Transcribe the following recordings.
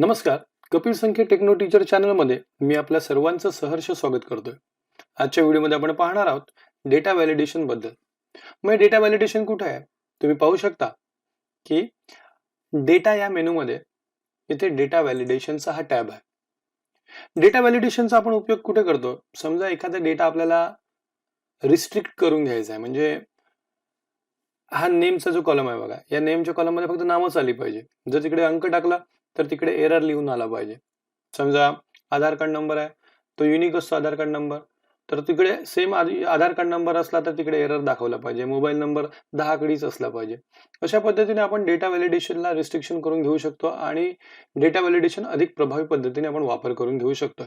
नमस्कार. कपिल संख्या techno teacher चॅनलमध्ये मी आपल्या सर्वांचं सहर्ष स्वागत करतोय. आजच्या व्हिडिओमध्ये आपण पाहणार आहोत डेटा व्हॅलिडेशन बद्दल. मग डेटा व्हॅलिडेशन कुठे आहे? तुम्ही पाहू शकता की डेटा या मेनूमध्ये इथे डेटा व्हॅलिडेशनचा हा टॅब आहे. डेटा व्हॅलिडेशनचा आपण उपयोग कुठे करतो? समजा एखादा डेटा आपल्याला रिस्ट्रिक्ट करून घ्यायचा आहे, म्हणजे हा नेमचा जो कॉलम आहे बघा, या नेमच्या कॉलम मध्ये फक्त नावच आली पाहिजे. जर तिकडे अंक टाकला तर तिकडे एरर लिहून आला पाहिजे. समजा आधार कार्ड नंबर आहे, तो युनिक असतो आधार कार्ड नंबर, तर तिकडे सेम आधार कार्ड नंबर असला तर तिकडे एरर दाखवला पाहिजे. मोबाईल नंबर 10 आकडीच असला पाहिजे. अशा पद्धतीने आपण डेटा व्हॅलिडेशनला रिस्ट्रिक्शन करून घेऊ शकतो आणि डेटा व्हॅलिडेशन अधिक प्रभावी पद्धतीने आपण वापर करून घेऊ शकतो.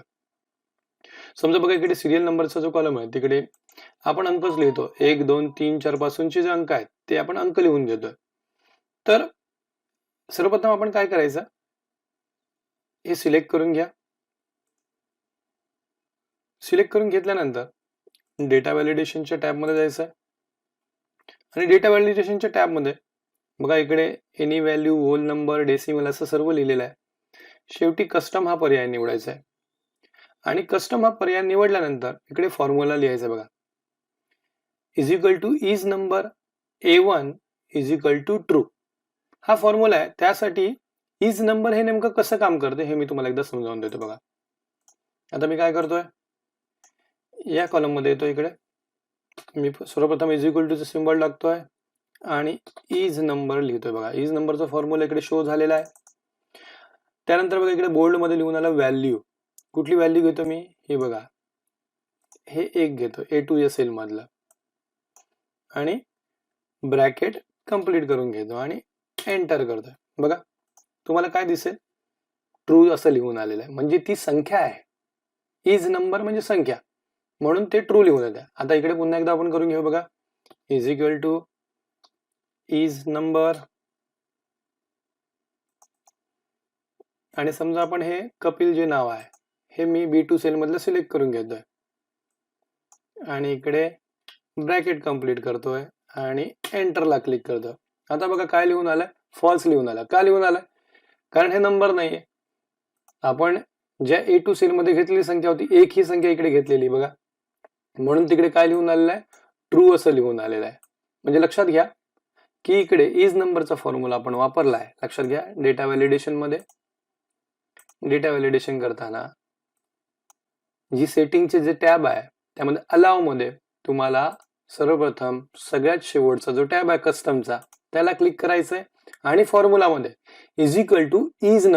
समजा बघा, इकडे सिरियल नंबरचा जो कॉलम आहे तिकडे आपण अंकच लिहितो. 1 2 3 4 पासूनचे जे अंक आहेत ते आपण अंक लिहून घेतोय. तर सर्वप्रथम आपण काय करायचं, हे सिलेक्ट करून घ्या. सिलेक्ट करून घेतल्यानंतर डेटा व्हॅलिडेशनच्या टॅब मध्ये जायचं आहे आणि डेटा व्हॅलिडेशनच्या टॅब मध्ये बघा, इकडे any value, whole number, decimal असं सर्व लिहिलेलं आहे. शेवटी कस्टम हा पर्याय निवडायचा आहे आणि कस्टम हा पर्याय निवडल्यानंतर इकडे फॉर्म्युला लिहायचा बघा. Is equal to is number A1 is equal to true. हा फॉर्म्युला आहे. त्यासाठी इज नंबर हे नेमकं कसं काम करते हे मी तुम्हाला एकदा समजावून देतो बघा. आता मी काय करतोय, या कॉलम मध्ये येतो. इकडे मी सर्वप्रथम इज इक्वल टू चा सिंबल टाकतोय आणि इज नंबर लिहितोय बघा. इज नंबरचा फॉर्म्युला इकडे शो झालेला आहे. त्यानंतर बघा, इकडे बोल्ड मध्ये लिहून आला व्हॅल्यू. कुठली व्हॅल्यू घेतो मी? हे बघा, हे एक घेतो A2 सेल मधलं आणि ब्रॅकेट कंप्लीट करून घेतो आणि एंटर करतोय. बघा, तुम्हाला काय दिसेल? ट्रू असं लिहून आलेलं आहे, म्हणजे ती संख्या आहे. इज नंबर म्हणजे संख्या, म्हणून ते ट्रू लिहून येते. आता इकडे पुन्हा एकदा आपण करून घेऊ बघा. Is equal to is number आणि समजा आपण हे कपिल जे नाव आहे हे मी B2 सेल मधलं सिलेक्ट करून घेतोय आणि इकडे ब्रॅकेट कंप्लीट करतोय आणि एंटरला क्लिक करतो. आता बघा काय लिहून आलंय? फॉल्स लिहून आलं. का लिहून आलंय? कारण हे नंबर नाहीये. आपण ज्या A2 सेल मध्ये घेतलेली संख्या होती, एक ही संख्या इकडे घेतलेली बघा, म्हणून तिकडे काय लिहून आलेलं आहे? ट्रू असं लिहून आलेलं आहे. म्हणजे लक्षात घ्या की इकडे इज नंबरचा फॉर्म्युला आपण वापरला आहे. लक्षात घ्या, डेटा व्हॅलिडेशन मध्ये डेटा व्हॅलिडेशन करताना जी सेटिंगचे जे टॅब आहे त्यामध्ये अलाव मध्ये तुम्हाला सर्वप्रथम सगळ्यात शेवटचा जो टॅब आहे कस्टमचा त्याला क्लिक करायचंय आणि फॉर्म्युला मध्ये is equal to is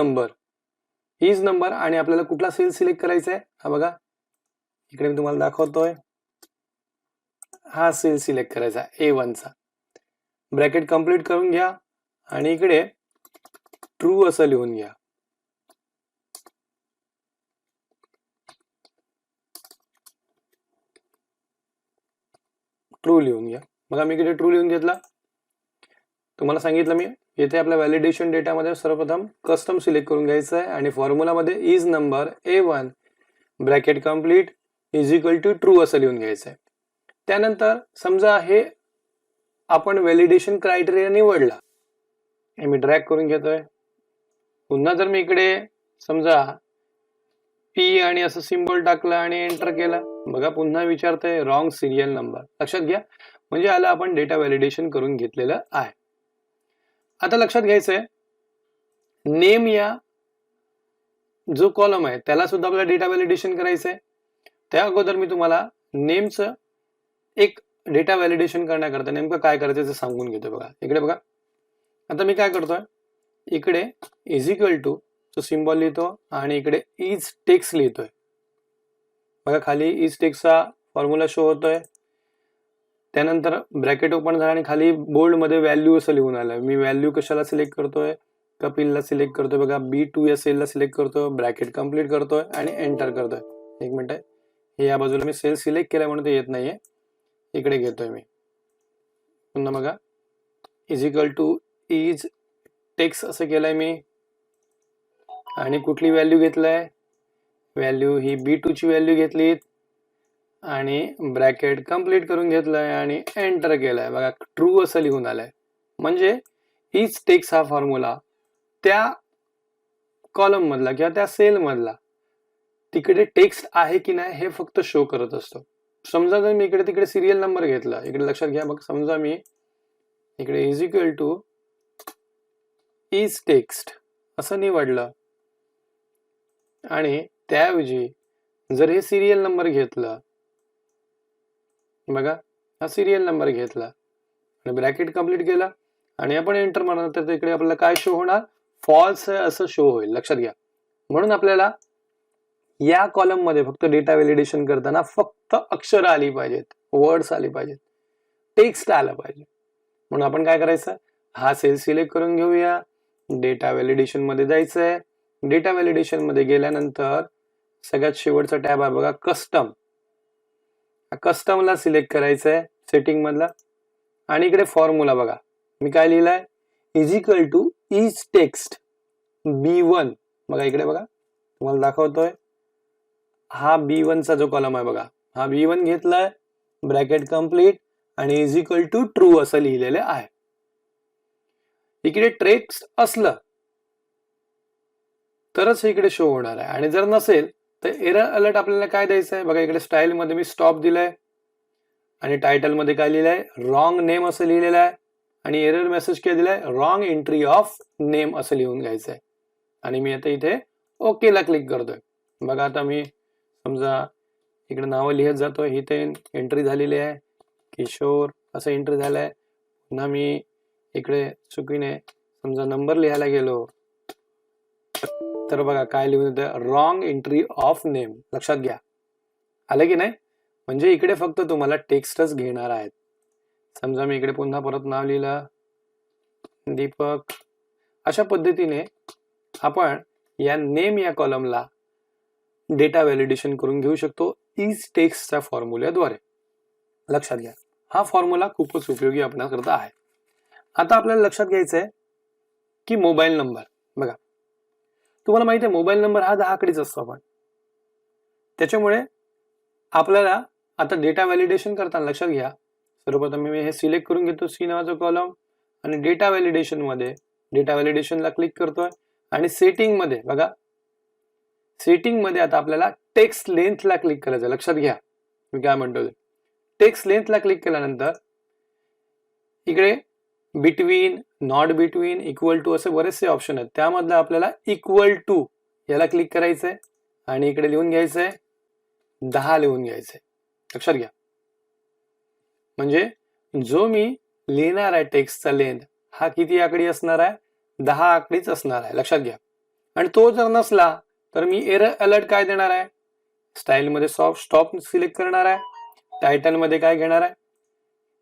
number आणि आपल्याला कुठला सेल सिलेक्ट करायचा आहे? हा बघा, इकडे मी तुम्हाला दाखवतोय. हा सेल सिलेक्ट करायचा A1 चा. ब्रॅकेट कंप्लीट करून घ्या आणि इकडे ट्रू असं लिहून घ्या. ट्रू लिहून घ्या. बघा, मी इकडे ट्रू लिहून घेतला. तुम्हाला सांगितलं मी, येथे आपल्या व्हॅलिडेशन डेटामध्ये सर्वप्रथम कस्टम सिलेक्ट करून घ्यायचं आहे आणि फॉर्म्युला मध्ये is number A1 bracket complete is equal to true असं लिहून घ्यायचं आहे. त्यानंतर समजा हे आपण व्हॅलिडेशन क्रायटेरिया निवडला, हे मी ड्रॅग करून घेतोय. पुन्हा जर मी इकडे समजा P आणि असं सिंबल टाकलं आणि एंटर केला, बघा पुन्हा विचारतंय रॉंग सिरियल नंबर. लक्षात घ्या, म्हणजे आला आपण डेटा व्हॅलिडेशन करून घेतलेलं आहे. आता लक्षात घ्यायचंय, नेम या जो कॉलम आहे त्याला सुद्धा आपल्याला डेटा व्हॅलिडेशन करायचंय. त्या अगोदर मी तुम्हाला नेमचं एक डेटा व्हॅलिडेशन करण्याकरता नेमकं काय करायचं ते सांगून घेतो. बघा, इकडे बघा, आता मी काय करतोय, इकडे इज इक्वल टू तो सिंबल लिहितो आणि इकडे इज टेक्स्ट लिहितोय. बघा, खाली इज टेक्स्टचा फॉर्म्युला शो होतोय. त्यानंतर ब्रॅकेट ओपन झाला आणि खाली बोल्ड मध्ये व्हॅल्यू असं लिहून आलं. मी व्हॅल्यू कशाला सिलेक्ट करतोय? कपिलला सिलेक्ट करतोय. बघा, B2 सेल ला सिलेक्ट करतोय, ब्रॅकेट कंप्लीट करतोय आणि एंटर करतोय. एक मिनिट, हे या बाजूला मी सेल सिलेक्ट केलाय म्हणून ते येत नाहीये. इकडे घेतोय मी. पुन्हा बघा, is equal to is text असं केलंय मी आणि कुठली व्हॅल्यू घेतलाय? व्हॅल्यू ही B2 ची व्हॅल्यू घेतली आणि ब्रॅकेट कंप्लीट करून घेतलाय आणि एंटर केलाय. बघा, ट्रू असं लिहून आलंय. म्हणजे इज टेक्स्ट हा फॉर्म्युला त्या कॉलम मधला किंवा त्या सेल मधला तिकडे टेक्स्ट आहे की नाही हे फक्त शो करत असतो. समजा जर मी इकडे तिकडे सिरियल नंबर घेतला, इकडे लक्षात घ्या बघ, समजा मी इकडे is equal to is text असं निवडलं आणि त्याऐवजी जर हे सिरियल नंबर घेतलं, बघा हा सिरियल नंबर घेतला आणि ब्रॅकेट कंप्लीट केला आणि आपण एंटर मारणार तर इकडे आपल्याला काय शो होणार, फॉल्स आहे असं शो होईल. लक्षात घ्या. म्हणून आपल्याला या कॉलम मध्ये फक्त डेटा व्हॅलिडेशन करताना फक्त अक्षर आली पाहिजेत, वर्ड्स आली पाहिजेत, टेक्स्ट आलं पाहिजे. म्हणून आपण काय करायचं, हा सेल सिलेक्ट करून घेऊया, डेटा व्हॅलिडेशन मध्ये जायचंय. डेटा व्हॅलिडेशन मध्ये गेल्यानंतर सगळ्यात शेवटचा टॅब आहे बघा कस्टम, कस्टमला सिलेक्ट करायचंय सेटिंग मधला आणि इकडे फॉर्म्युला बघा मी काय लिहिलंय, is equal to is text B1. बघा इकडे बघा तुम्हाला दाखवतोय, हा B1 चा जो कॉलम आहे बघा, हा B1 घेतलाय, ब्रॅकेट कंप्लीट आणि इज इक्वल टू ट्रू असं लिहिलेलं आहे. इकडे टेक्स्ट असलं तरच इकडे शो होणार आहे आणि जर नसेल तर एरर अलर्ट आपल्याला काय द्यायचं आहे बघा, इकडे स्टाईल मध्ये मी स्टॉप दिलाय आणि टायटल मध्ये काय लिहिलंय, रॉंग नेम असं लिहिलेलं आहे आणि एरर मेसेज काय दिलाय, रॉंग एंट्री ऑफ नेम असं लिहून घ्यायचं आहे. आणि मी आता इथे ओके ला क्लिक करतोय. बघा आता मी समजा इकडे नावं लिहत जातोय, इथे एंट्री झालेली आहे किशोर असं एंट्री झालंय. पुन्हा मी इकडे चुकीने समजा नंबर लिहायला गेलो तर बघा काय लिहून येतं, रॉंग एंट्री ऑफ नेम. लक्षात घ्या, आलं की नाही. म्हणजे इकडे फक्त तुम्हाला टेक्स्टच घेणार आहेत. समजा मी इकडे पुन्हा परत नाव लिहिलं दीपक. अशा पद्धतीने आपण या नेम या कॉलमला डेटा व्हॅलिडेशन करून घेऊ शकतो इज टेक्स्टच्या फॉर्म्युल्याद्वारे. लक्षात घ्या, हा फॉर्म्युला खूपच उपयोगी आपल्याकरता आहे. आता आपल्याला लक्षात घ्यायचं आहे की मोबाईल नंबर, बघा तुम्हाला माहिती आहे मोबाईल नंबर हा 10 आकडीच असतो. आपण त्याच्यामुळे आपल्याला आता डेटा व्हॅलिडेशन करताना लक्षात घ्या, सर्वप्रथम मी हे सिलेक्ट करून घेतो सी नावाचा कॉलम आणि डेटा व्हॅलिडेशन मध्ये डेटा व्हॅलिडेशनला क्लिक करतोय आणि सेटिंग मध्ये बघा, सेटिंग मध्ये आता आपल्याला टेक्स्ट लेंथला क्लिक करायचं. लक्षात घ्या मी काय म्हणतो, टेक्स्ट लेंथला क्लिक केल्यानंतर इकडे between, not between, equal to असे बरेचसे ऑप्शन आहेत. त्यामधलं आपल्याला इक्वल टू याला क्लिक करायचंय आणि इकडे लिहून घ्यायचंय 10 लिहून घ्यायचंय. लक्षात घ्या, म्हणजे जो मी लिहिणार आहे टेक्स्टचा लेंथ हा किती आकडी असणार आहे, 10 आकडीच असणार आहे. लक्षात घ्या. आणि तो जर नसला तर मी एरर अलर्ट काय देणार आहे, स्टाईल मध्ये स्टॉप सिलेक्ट करणार आहे, टायटल मध्ये काय घेणार आहे,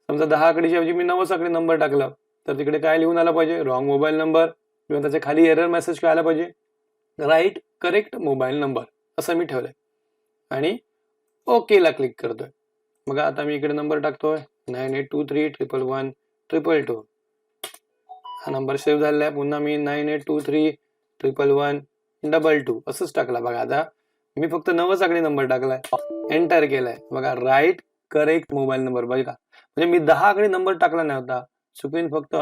समजा 10 आकडीच्या ऐवजी मी 9 आकडी नंबर टाकलं तर तिकडे काय लिहून आला पाहिजे, रॉंग मोबाईल नंबर, किंवा त्याच्या खाली एरर मेसेज काय आला पाहिजे, राईट करेक्ट मोबाईल नंबर असं मी ठेवलंय आणि ओके ला क्लिक करतोय. मग आता मी इकडे नंबर टाकतोय 9823111122. हा नंबर सेव्ह झालेला आहे. पुन्हा मी 9823111122 असंच टाकला. बघा आता मी फक्त 9 आकडी नंबर टाकलाय, एंटर केलाय. बघा राईट करेक्ट मोबाईल नंबर. बघा म्हणजे मी 10 आकडी नंबर टाकला नव्हता, चुकून फक्त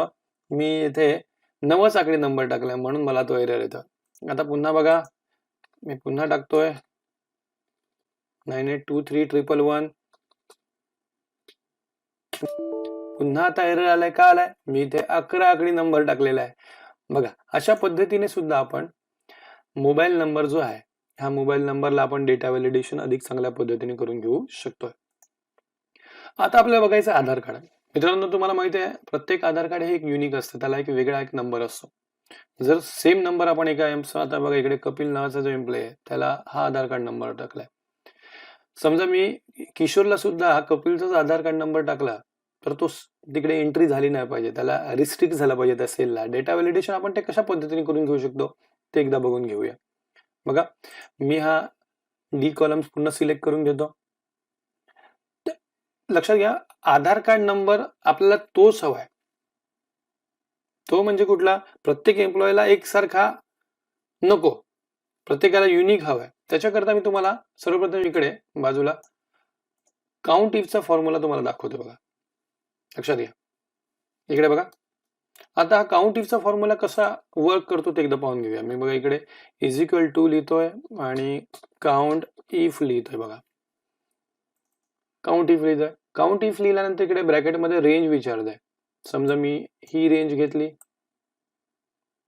मी इथे 9 आकडी नंबर टाकलाय म्हणून मला तो एरर येतो. आता पुन्हा बघा मी पुन्हा टाकतोय 98231111. पुन्हा आता एरर आलाय, का आलाय, मी इथे 11 आकडी नंबर टाकलेला आहे. बघा अशा पद्धतीने सुद्धा आपण मोबाईल नंबर जो आहे ह्या मोबाईल नंबरला आपण डेटा व्हॅलिडेशन अधिक चांगल्या पद्धतीने करून घेऊ शकतोय. आता आपल्याला बघायचं आधार कार्ड. मित्रांनो तुम्हाला माहिती आहे प्रत्येक आधार कार्ड हे एक युनिक असतं, त्याला एक वेगळा एक नंबर असतो. जर सेम नंबर आपण एका आता बघा इकडे कपिल नावाचा जो एम्प्लॉय आहे त्याला हा आधार कार्ड नंबर टाकलाय. समजा मी किशोरला सुद्धा कपिलचाच आधार कार्ड नंबर टाकला तर तो तिकडे एंट्री झाली नाही पाहिजे, त्याला रिस्ट्रिक्ट झाला पाहिजे त्या सेलला. डेटा व्हॅलिडेशन आपण ते कशा पद्धतीने करून घेऊ शकतो ते एकदा बघून घेऊया. बघा मी हा डी कॉलम पुन्हा सिलेक्ट करून घेतो. लक्षात घ्या आधार कार्ड नंबर आपल्याला तोच हवाय, तो म्हणजे कुठला, प्रत्येक एम्प्लॉयला एकसारखा नको, प्रत्येकाला युनिक हवाय. त्याच्याकरता मी तुम्हाला सर्वप्रथम इकडे बाजूला काउंट इफचा फॉर्म्युला तुम्हाला दाखवतो. बघा लक्षात घ्या, इकडे बघा आता हा काउंट इफचा फॉर्म्युला कसा वर्क करतो ते एकदा पाहून घेऊया. मी बघा इकडे इज इक्वल टू लिहितोय आणि काउंट इफ लिहितोय. बघा काउंट इफ लिहितोय. काउंट इफ लिहिल्यानंतर इकडे ब्रॅकेटमध्ये रेंज विचारतंय. समजा मी ही रेंज घेतली,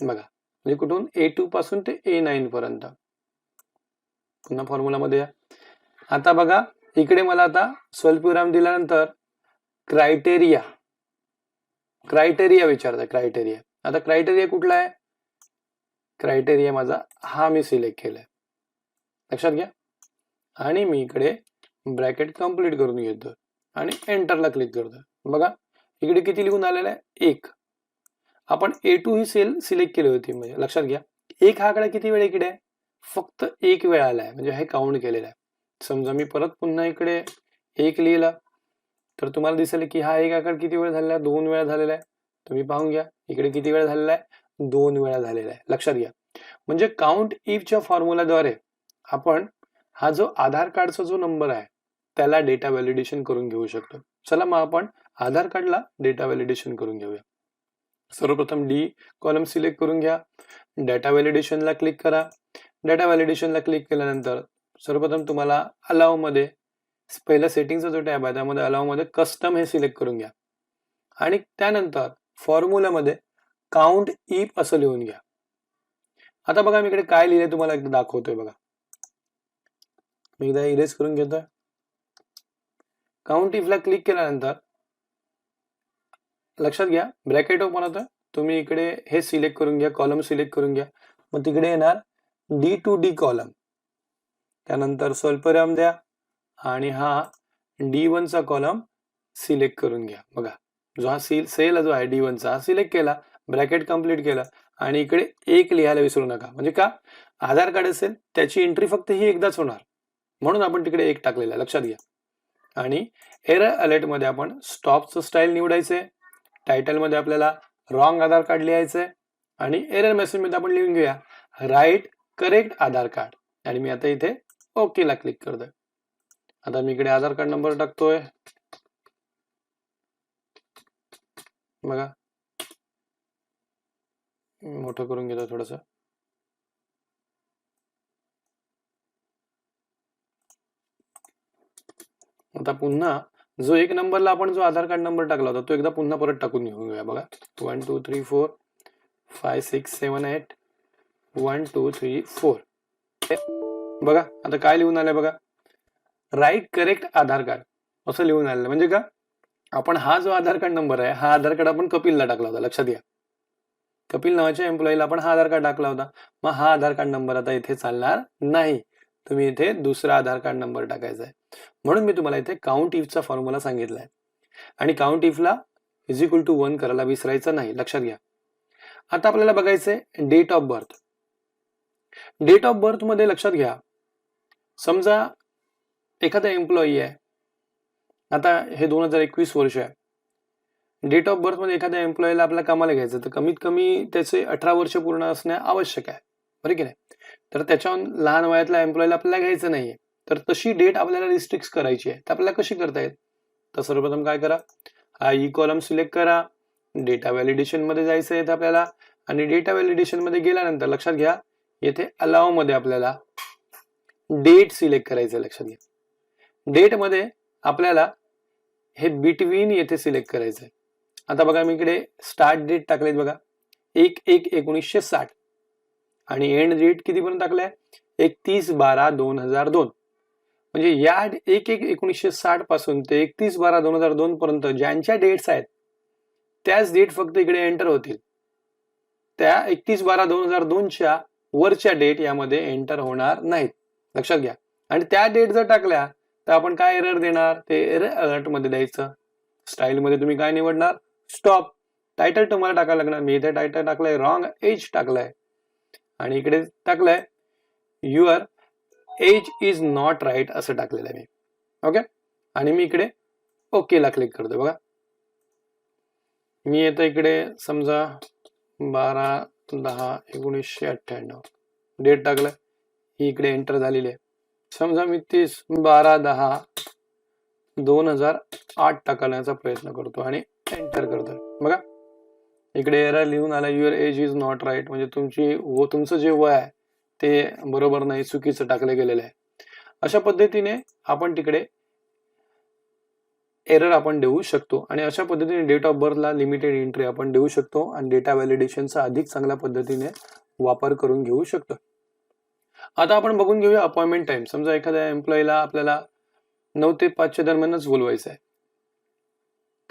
बघा म्हणजे कुठून A2 पासून ते A9 पर्यंत. पुन्हा फॉर्म्युला मध्ये या. आता बघा इकडे मला आता स्वल्पविराम दिल्यानंतर क्रायटेरिया विचारतंय. क्रायटेरिया आता क्रायटेरिया कुठला आहे? क्रायटेरिया माझा हा मी सिलेक्ट केलाय, लक्षात घ्या. आणि मी इकडे ब्रॅकेट कंप्लीट करून घेतो आणि एंटरला क्लिक करतो. बघा इकडे किती लिहून आलेलं आहे? 1. आपण A2 ही सेल सिलेक्ट केली होती, म्हणजे लक्षात घ्या 1 हा आकडा किती वेळ इकडे फक्त 1 वेळा आलाय, म्हणजे हे काउंट केलेलं आहे. समजा मी परत पुन्हा इकडे 1 लिहिला तर तुम्हाला दिसेल की हा 1 आकडा किती वेळ झालेला आहे? 2 वेळा झालेला आहे. तुम्ही पाहून घ्या इकडे किती वेळा झालेला आहे? 2 वेळा झालेला आहे, लक्षात घ्या. म्हणजे काउंट इफच्या फॉर्म्युलाद्वारे आपण हा जो आधार कार्डचा जो नंबर आहे त्याला डेटा व्हॅलिडेशन करून घेऊ शकतो. चला मग आपण आधार कार्डला डेटा व्हॅलिडेशन करून घेऊया. सर्वप्रथम डी कॉलम सिलेक्ट करून घ्या, डेटा व्हॅलिडेशनला क्लिक करा. डेटा व्हॅलिडेशनला क्लिक केल्यानंतर सर्वप्रथम तुम्हाला अलाव मध्ये पहिला सेटिंगचा जो टॅब आहे त्यामध्ये अलाव मध्ये कस्टम हे सिलेक्ट करून घ्या आणि त्यानंतर फॉर्म्युलामध्ये काउंट इफ असं लिहून घ्या. आता बघा मी इकडे काय लिहिलंय तुम्हाला एकदा दाखवतोय. बघा मी एकदा इरेज करून घेतोय. काउंट इफला क्लिक केल्यानंतर लक्षात घ्या ब्रॅकेट ओपन होतं. तुम्ही इकडे हे सिलेक्ट करून घ्या, कॉलम सिलेक्ट करून घ्या. मग तिकडे येणार D2D कॉलम, त्यानंतर स्वल्पविराम द्या आणि हा D1 चा कॉलम सिलेक्ट करून घ्या. बघा जो हा सेल जो आहे D1 चा सिलेक्ट केला, ब्रॅकेट कंप्लीट केलं आणि इकडे 1 लिहायला विसरू नका. म्हणजे का आधार कार्ड असेल त्याची एंट्री फक्त ही एकदाच होणार, म्हणून आपण तिकडे 1 टाकलेला आहे, लक्षात घ्या. आणि एरर अलर्ट मध्ये आपण स्टॉपचं स्टाईल निवडायचंय. टायटल मध्ये आपल्याला रॉंग आधार कार्ड लिहायचंय आणि एरर मेसेज मध्ये आपण लिहून घेऊया राईट करेक्ट आधार कार्ड. आणि मी आता इथे ओके ला क्लिक करतोय. आता मी इकडे आधार कार्ड नंबर टाकतोय. बघा मोठं करून घेतो थोडस. आता पुन्हा जो 1 नंबरला आपण जो आधार कार्ड नंबर टाकला होता तो एकदा पुन्हा परत टाकून घेऊन घेऊया. बघा 1 2 3 4 5 6 7 8 1 2 3 4. बघा आता काय लिहून आलंय? बघा राईट करेक्ट आधार कार्ड असं लिहून आलेलं. म्हणजे का आपण हा जो आधार कार्ड नंबर आहे हा आधार कार्ड आपण कपिलला टाकला होता, लक्षात घ्या. कपिल नावाच्या एम्प्लॉईला आपण हा आधार कार्ड टाकला होता. मग हा आधार कार्ड नंबर आता इथे चालणार नाही, तुम्ही इथे दुसरा आधार कार्ड नंबर टाकायचा आहे. म्हणून मी तुम्हाला इथे काउंट इफचा फॉर्म्युला सांगितलाय आणि काउंट इफला इज इक्वल टू 1 करायला विसरायचं नाही, लक्षात घ्या. आता आपल्याला बघायचंय date of birth. Date of birth मध्ये लक्षात घ्या समजा एखादा एम्प्लॉई आहे, आता हे 2021 वर्ष आहे. डेट ऑफ बर्थ मध्ये एखाद्या एम्प्लॉईला आपल्याला कामाला घ्यायचं तर कमीत कमी त्याचे 18 वर्ष पूर्ण असणे आवश्यक आहे, बरोबर की नाही. तर त्याच्याहून लहान वयातल्या एम्प्लॉईला आपल्याला घ्यायचं नाहीये. तर तशी डेट आपल्याला रिस्ट्रिक्ट करायची आहे, तर आपल्याला कशी करता येईल? तर सर्वप्रथम काय करा, हा ई कॉलम सिलेक्ट करा, डेटा व्हॅलिडेशन मध्ये जायचं आहे आपल्याला आणि डेटा व्हॅलिडेशन मध्ये गेल्यानंतर लक्षात घ्या येथे अलाव मध्ये आपल्याला डेट सिलेक्ट करायचं, लक्षात घ्या. डेट मध्ये आपल्याला हे बिटवीन येथे सिलेक्ट करायचंय. आता बघा मी इकडे स्टार्ट डेट टाकलेत बघा 1/1/1960 आणि एंड डेट किती पर्यंत टाकलाय 31/12/2002. म्हणजे या 1/1/1960 पासून ते 31/12/2002 पर्यंत ज्यांच्या डेट्स आहेत त्याच डेट फक्त इकडे एंटर होतील. त्या 31/12/2002 च्या वरच्या डेट यामध्ये एंटर होणार नाहीत, लक्षात घ्या. आणि त्या डेट जर टाकल्या तर आपण काय एरर देणार ते एरर अलर्ट मध्ये द्यायचं. स्टाईल मध्ये तुम्ही काय निवडणार स्टॉप. टायटल तुम्हाला टाकायला लागणार. मी इथे टायटल टाकलाय रॉंग एज टाकलाय आणि इकडे टाकलाय your age is not right असं टाकलेलं आहे मी. ओके आणि मी इकडे ओके ला क्लिक करतो. बघा मी येतो इकडे समजा 12/10/1998 डेट टाकलाय, ही इकडे एंटर झालेली आहे. समजा मी 30/12/2008 टाकण्याचा प्रयत्न करतो आणि एंटर करतो. बघा इकडे एरर लिहून आला your age is not right, म्हणजे तुमचं जे वय आहे ते बरोबर नाही, चुकीचं टाकलं गेलेलं आहे. अशा पद्धतीने आपण तिकडे एरर आपण देऊ शकतो आणि अशा पद्धतीने डेट ऑफ बर्थला लिमिटेड एंट्री आपण देऊ शकतो आणि डेटा व्हॅलिडेशनचा अधिक चांगल्या पद्धतीने वापर करून घेऊ शकतो. आता आपण बघून घेऊया अपॉइंटमेंट टाइम. समजा एखाद्या एम्प्लॉईला आपल्याला 9 ते 5 दरम्यानच बोलवायचं आहे,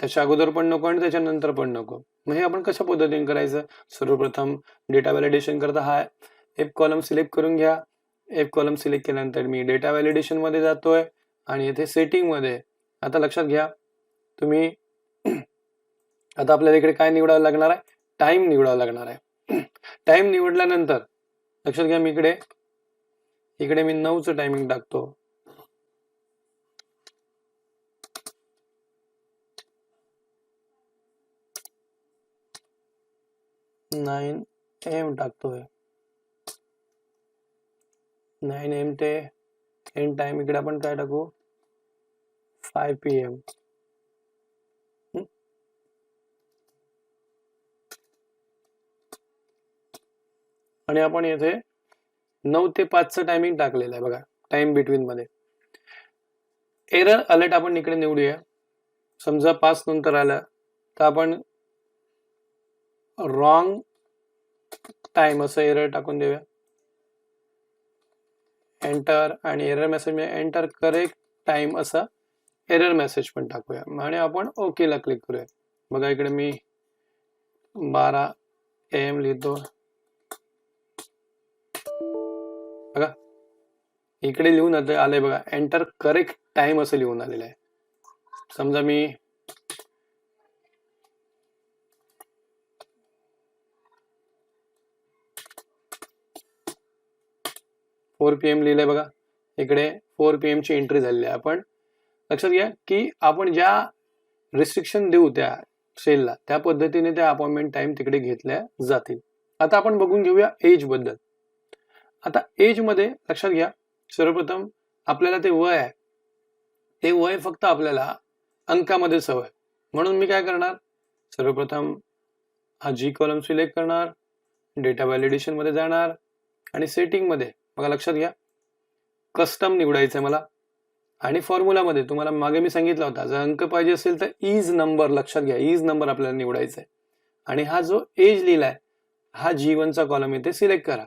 त्याच्या अगोदर पण नको आणि त्याच्यानंतर पण नको. मग हे आपण कशा पद्धतीने करायचं? सर्वप्रथम डेटा व्हॅलिडेशन करता हा एफ कॉलम सिलेक्ट करून घ्या. एफ कॉलम सिलेक्ट केल्यानंतर मी डेटा व्हॅलिडेशन मध्ये जातोय आणि इथे सेटिंग मध्ये आता लक्षात घ्या तुम्ही आता आपल्याला इकडे काय निवडावं लागणार आहे? टाइम निवडावं लागणार आहे. टाइम निवडल्यानंतर लक्षात घ्या मी इकडे मी 9चं टायमिंग टाकतो. 9 AM टाकतोय. 9 AM ते एंड टाइम इकडे आपण काय टाकू? 5 PM. आणि आपण येथे 9 ते 5चं टायमिंग टाकलेलं आहे बघा, टाइम बिटवीन मध्ये. एरर अलर्ट आपण इकडे निवडूया. समजा 5 नंतर आलं तर आपण रॉंग टाइम असं एरर टाकून देऊया. एंटर आणि एरर मेसेज मध्ये एंटर करेक्ट टाइम असं एरर मेसेज पण टाकूया आणि आपण ओके ला क्लिक करूया. बघा इकडे मी 12 AM लिहितो. बघा इकडे लिहून आलंय बघा, एंटर करेक्ट टाइम असं लिहून आलेलं आहे. समजा मी फोर PM लिहिलंय बघा, इकडे 4 PM ची एंट्री झालेली आहे. आपण लक्षात घ्या की आपण ज्या रिस्ट्रिक्शन देऊ त्या सेलला त्या पद्धतीने त्या अपॉइंटमेंट टाइम तिकडे घेतल्या जातील. आता आपण बघून घेऊया एज बद्दल. आता एज मध्ये लक्षात घ्या सर्वप्रथम आपल्याला ते वय आहे, ते वय फक्त आपल्याला अंकामध्येच हवंय. म्हणून मी काय करणार, सर्वप्रथम हा जी कॉलम सिलेक्ट करणार, डेटा व्हॅलिडेशन मध्ये जाणार आणि सेटिंग मध्ये बघा लक्षात घ्या कस्टम निवडायचं आहे मला. आणि फॉर्म्युला मध्ये तुम्हाला मागे मी सांगितलं होता जर अंक पाहिजे असेल तर इज नंबर, लक्षात घ्या इज नंबर आपल्याला निवडायचा आहे. आणि हा जो एज लिहिलाय हा G1 चा कॉलम इथे सिलेक्ट करा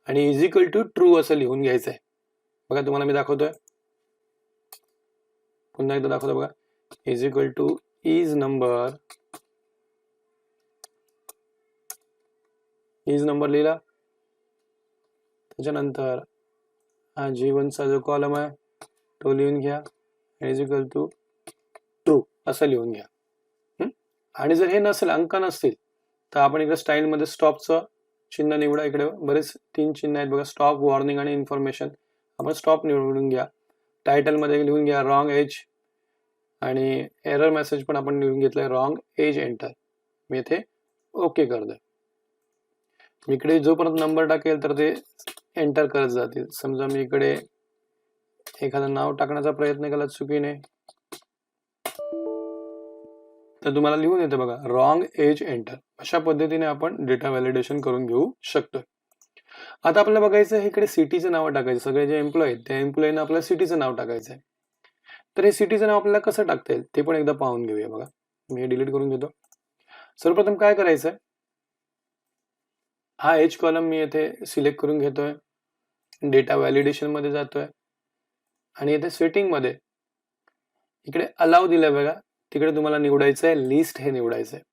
आणि इज इक्वल टू ट्रू असं लिहून घ्यायचं आहे. बघा तुम्हाला मी दाखवतोय, पुन्हा एकदा दाखवतो बघा, is equal to is number लिहिला, त्याच्यानंतर हा G1 चा जो कॉलम आहे तो लिहून घ्या, इज इक्वल टू ट्रू असं लिहून घ्या. आणि जर हे नसेल, अंक नसतील तर आपण इकडे स्टाईल मध्ये स्टॉपचं चिन्ह निवडा. इकडे बरेच 3 चिन्ह आहेत बघा, स्टॉप, वॉर्निंग आणि इन्फॉर्मेशन. आपण स्टॉप निवडून घ्या. टायटल मध्ये लिहून घ्या रॉंग एज आणि एरर मेसेज पण आपण लिहून घेतलंय रॉंग एज, एंटर. मी इथे ओके करतोय. इकडे जोपर्यंत नंबर टाकेल तर ते एंटर करत जातील. समजा मी इकडे एखादं नाव टाकण्याचा प्रयत्न केला चुकीने तर तुम्हाला लिहून येते बघा रॉंग एज, एंटर. अशा पद्धतीने आपण डेटा व्हॅलिडेशन करून घेऊ शकतो. आता आपल्याला बघायचं इकडे सिटीचं नाव टाकायचं. सगळे जे एम्प्लॉय आहेत त्या एम्प्लॉयनं आपल्याला सिटीचं नाव टाकायचं आहे. तर हे सिटीचं नाव आपल्याला कसं टाकता येईल ते पण एकदा पाहून घेऊया. बघा मी हे डिलीट करून घेतो. सर्वप्रथम काय करायचंय, हा एज कॉलम मी येथे सिलेक्ट करून घेतोय, डेटा व्हॅलिडेशन मध्ये जातोय आणि इथे सेटिंग मध्ये इकडे अलाउ दिलंय बघा, तिकडे तुम्हाला निवडायचं आहे लिस्ट, हे निवडायचं आहे.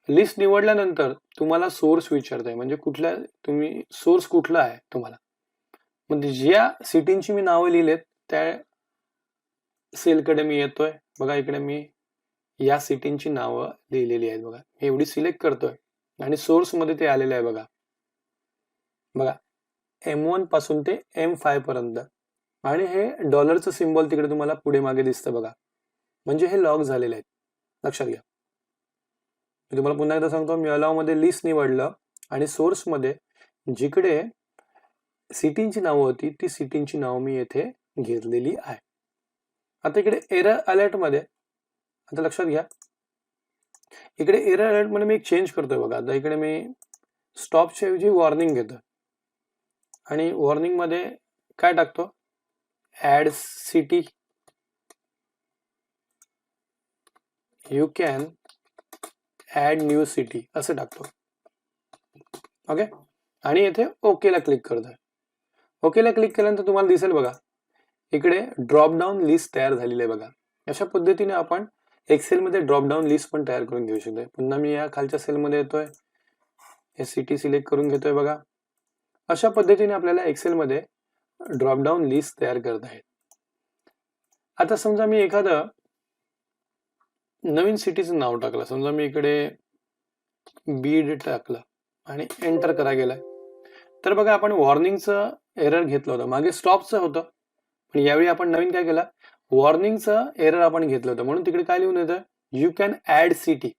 लिस्ट निवडल्यानंतर तुम्हाला सोर्स विचारतंय, म्हणजे तुम्ही सोर्स कुठला आहे तुम्हाला. म्हणजे ज्या सिटींची मी नावं लिहिलेत त्या सेलकडे मी येतोय. बघा इकडे मी या सिटींची नावं लिहिलेली आहेत बघा, मी एवढी सिलेक्ट करतोय आणि सोर्स मध्ये ते आलेलं आहे बघा. M1 पासून ते M5 पर्यंत आणि हे डॉलरचं सिम्बॉल तिकडे तुम्हाला पुढे मागे दिसतं बघा, म्हणजे हे लॉग झालेले आहेत. लक्षात घ्या. मी तुम्हाला पुन्हा एकदा सांगतो, मी अलाव मध्ये लिस्ट निवडलं आणि सोर्स मध्ये जिकडे सिटींची नावं होती ती सिटींची नावं मी येथे घेतलेली आहे. आता इकडे एरर अलर्ट मध्ये आता लक्षात घ्या इकडे एरर अलर्ट मध्ये मी एक चेंज करतोय बघा. आता इकडे मी स्टॉपच्या ऐवजी वॉर्निंग घेतो आणि वॉर्निंग मध्ये काय टाकतो, add city, you can add new city असं टाकतो. ओके, आणि इथे ओके ला क्लिक करतोय. ओके ला क्लिक केल्यानंतर तुम्हाला दिसेल बघा इकडे ड्रॉप डाऊन लिस्ट तयार झालेली आहे बघा. अशा पद्धतीने आपण एक्सेल मध्ये ड्रॉप डाऊन लिस्ट पण तयार करून घेऊ शकतो. पुन्हा मी या खालच्या सेल मध्ये येतोय, हे सिटी सिलेक्ट करून घेतोय बघा. अशा पद्धतीने आपल्याला एक्सेल मध्ये ड्रॉप डाऊन लिस्ट तयार करता येईल. आता समजा मी एखादं नवीन सिटीचं नाव टाकलं, समजा मी इकडे बीड टाकलं आणि एंटर करा गेलाय, तर बघा आपण वॉर्निंगचं एरर घेतलं होतं, मागे स्टॉपचं होतं, पण यावेळी आपण नवीन काय केलं, वॉर्निंगचं एरर आपण घेतलं होतं. म्हणून तिकडे काय लिहून येतं, you can add city,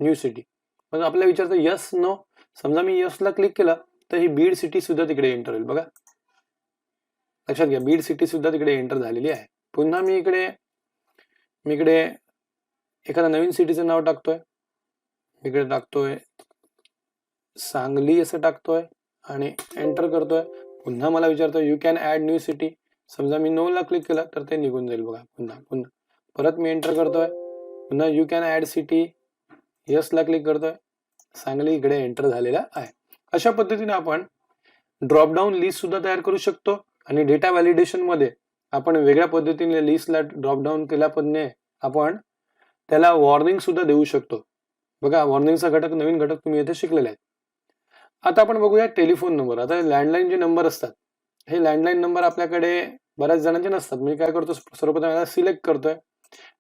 new city. पण आपल्याला विचारतं यस नो. समजा मी यस ला क्लिक केलं तर ही बीड सिटी सुद्धा तिकडे एंटर होईल बघा. लक्षात घ्या, बीड सिटी सुद्धा तिकडे एंटर झालेली आहे. पुन्हा मी इकडे एखादा नवीन सिटीचं नाव टाकतोय, इकडे टाकतोय सांगली असं टाकतोय आणि एंटर करतोय. पुन्हा मला विचारतोय you can add new city. समजा मी नो ला क्लिक केलं तर ते निघून जाईल बघा. पुन्हा परत मी एंटर करतोय, पुन्हा you can add city, yes ला क्लिक करतोय, सांगली इकडे एंटर झालेला आहे. अशा पद्धतीने आपण ड्रॉपडाऊन लिस्ट सुद्धा तयार करू शकतो आणि डेटा व्हॅलिडेशन मध्ये आपण वेगळ्या पद्धतीने लिस्टला ड्रॉपडाऊन केल्याने आपण त्याला वॉर्निंग सुद्धा देऊ शकतो बघा. वॉर्निंगचा घटक, नवीन घटक तुम्ही येथे शिकलेले आहेत. आता आपण बघूया टेलिफोन नंबर. आता लँडलाईन जे नंबर असतात, हे लँडलाईन नंबर आपल्याकडे बऱ्याच जणांचे नसतात. मी काय करतो, सर्वप्रथम याला सिलेक्ट करतोय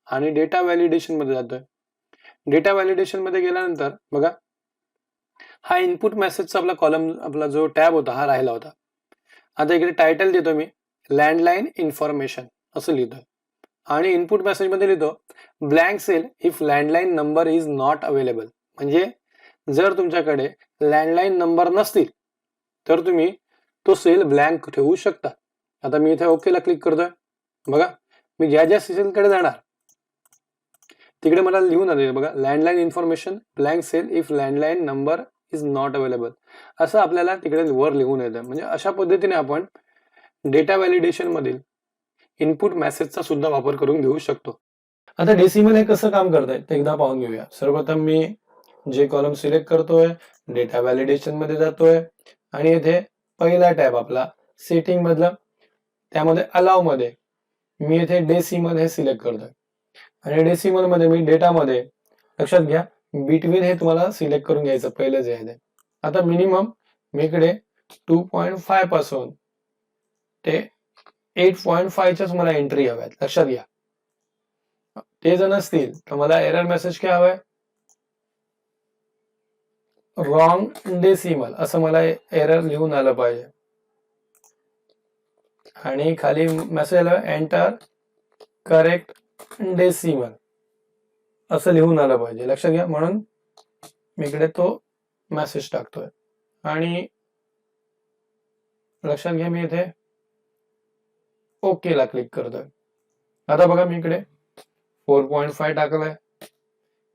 आणि डेटा व्हॅलिडेशन मध्ये जातोय. डेटा व्हॅलिडेशन मध्ये गेल्यानंतर बघा हा इनपुट मेसेजचा आपला कॉलम, आपला जो टॅब होता हा राहिला होता. आता इकडे टायटल देतो मी लँडलाईन इन्फॉर्मेशन असं लिहितोय आणि इनपुट मेसेज मध्ये लिहितो blank cell if landline number is not available. म्हणजे जर तुमच्याकडे लँडलाईन नंबर नसतील तर तुम्ही तो सेल ब्लँक ठेवू शकता. आता मी इथे ओके ला क्लिक करतोय बघा. मी ज्या सेलकडे जाणार तिकडे मला लिहून आले बघा, landline information blank cell if landline number is not available असं आपल्याला तिकडे वर लिहून येतं. म्हणजे अशा पद्धतीने आपण डेटा व्हॅलिडेशन मधील इनपुट मेसेजचा सुद्धा वापर करून घेऊ शकतो. आता डेसिमल हे कसं काम करत आहे ते एकदा पाहून घेऊया. सर्वप्रथम मी जे कॉलम सिलेक्ट करतोय, डेटा व्हॅलिडेशन मध्ये जातोय आणि इथे पहिला टॅब आपला सेटिंग मधला, त्यामध्ये अलाव मध्ये मी इथे डेसिमल हे सिलेक्ट करतोय आणि डेसिमल मध्ये मी डेटा मध्ये, लक्षात घ्या बिटवीन हे तुम्हाला सिलेक्ट करून घ्यायचं पहिलं जे आहे ते. आता मिनिमम मी इकडे 2.5 पासून ते 8.5च्याच मला एंट्री हव्यात, लक्षात घ्या. ते जर नसतील तर मला एरर मेसेज काय हवाय, रॉंग डेसिमल असं मला एरर लिहून आलं पाहिजे आणि खाली मेसेज आला एंटर करेक्ट डेसिमल असं लिहून आलं पाहिजे, लक्षात घ्या. म्हणून मी इकडे तो मेसेज टाकतोय आणि लक्षात घ्या मी इथे ओके ला क्लिक करतोय. आता बघा मी इकडे 4.5 टाकलाय,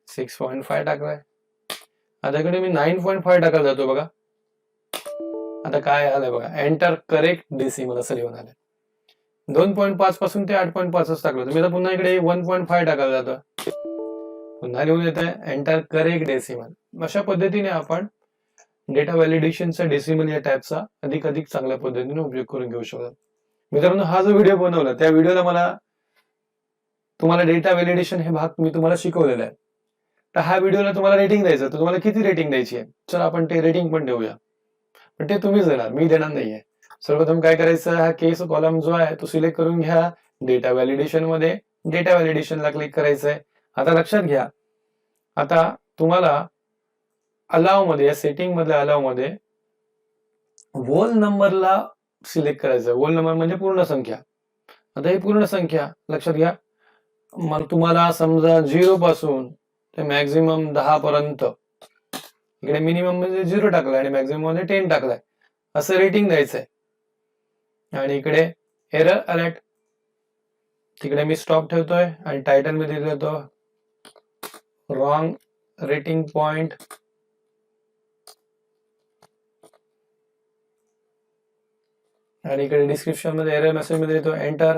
6.5 टाकलाय, आता इकडे मी 9.5 टाकायला जातो बघा. आता काय आलंय बघा, एंटर करेक्ट डेसिमल असं लिहून आलंय. 2.5 पासून ते 8.5 टाकलं होतं मी. आता पुन्हा इकडे 1.5 टाकायला जातो, पुन्हा लिहून येत आहे एंटर करेक्ट डेसिमल. अशा पद्धतीने आपण डेटा व्हॅलिडेशनचा डेसिमल या टाईपचा अधिक चांगल्या पद्धतीने उपयोग करून घेऊ शकतो. मित्रांनो, हा जो व्हिडिओ बनवला त्या व्हिडिओला मला तुम्हाला डेटा व्हॅलिडेशन हे भाग मी तुम्हाला शिकवलेला आहे. तर हा व्हिडिओला तुम्हाला रेटिंग द्यायचं, तर तुम्हाला किती रेटिंग द्यायची आहे, चला आपण ते रेटिंग पण देऊया. पण ते तुम्हीच देणार, मी देणार नाहीये. सर्वप्रथम काय करायचं, हा केस कॉलम जो आहे तो सिलेक्ट करून घ्या. डेटा व्हॅलिडेशन मध्ये डेटा व्हॅलिडेशनला क्लिक करायचंय. आता लक्षात घ्या, आता तुम्हाला अलाव मध्ये, या सेटिंग मधल्या अलाव मध्ये होल नंबरला सिलेक्ट करायचं. होल नंबर म्हणजे पूर्ण संख्या. आता ही पूर्ण संख्या लक्षात घ्या, मग तुम्हाला समजा 0 पासून ते मॅक्झिमम 10 पर्यंत, इकडे मिनिमम मध्ये 0 टाकलाय आणि मॅक्झिमम मध्ये 10 टाकलाय असं रेटिंग द्यायचंय. आणि इकडे एरर अलर्ट, तिकडे मी स्टॉप ठेवतोय आणि टायटल मध्ये देतो रॉंग रेटिंग पॉइंट आणि इकडे डिस्क्रिप्शन मध्ये एरर मेसेज मध्ये येतो एंटर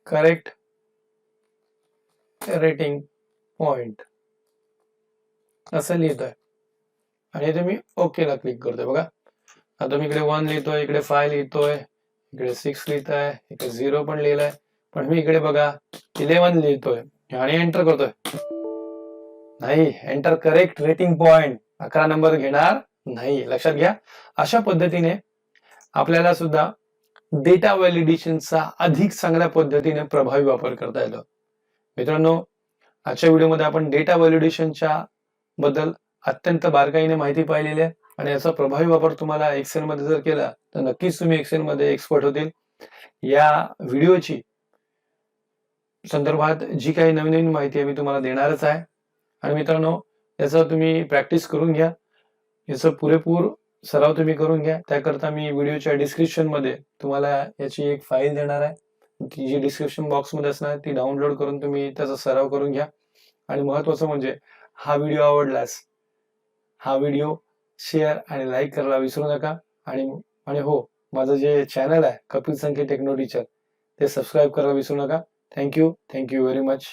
करेक्ट रेटिंग पॉइंट असं लिहितोय आणि इथे मी ओके ला क्लिक करतोय. बघा आता मी इकडे 1 लिहितोय, इकडे 5 लिहितोय, इकडे 6 लिहित आहे, इकडे 0 पण लिहिलंय, पण मी इकडे बघा 11 लिहितोय आणि एंटर करतोय. नाही, enter correct rating point 11 number घेणार नाही. लक्षात घ्या. अशा पद्धतीने आपल्याला सुद्धा डेटा व्हॅलिडेशनचा अधिक चांगल्या पद्धतीने प्रभावी वापर करता येतो. मित्रांनो, आजच्या व्हिडिओमध्ये आपण डेटा व्हॅलिडेशनच्या बद्दल अत्यंत बारकाईने माहिती पाहिलेली आहे आणि याचा प्रभावी वापर तुम्हाला एक्सेल मध्ये जर केला तर नक्कीच तुम्ही एक्सेल मध्ये एक्सपर्ट होतील. या व्हिडिओची संदर्भात जी काही नवीन नवीन माहिती आहे मी तुम्हाला देणारच आहे. आणि मित्रांनो, याचा तुम्ही प्रॅक्टिस करून घ्या, याचा पुरेपूर सराव तुम्ही करून घ्या. त्याकरता मी व्हिडिओच्या डिस्क्रिप्शन मध्ये तुम्हाला याची एक फाईल देणार आहे, जी डिस्क्रिप्शन बॉक्स मध्ये असणार, ती डाउनलोड करून तुम्ही त्याचा सराव करून घ्या. आणि महत्वाचं म्हणजे हा व्हिडिओ आवडल्यास हा व्हिडिओ शेअर आणि लाईक करायला विसरू नका. आणि हो, माझं जे चॅनल आहे कपिल संकेत टेक्नो टीचर ते सबस्क्राईब करायला विसरू नका. Thank you very much.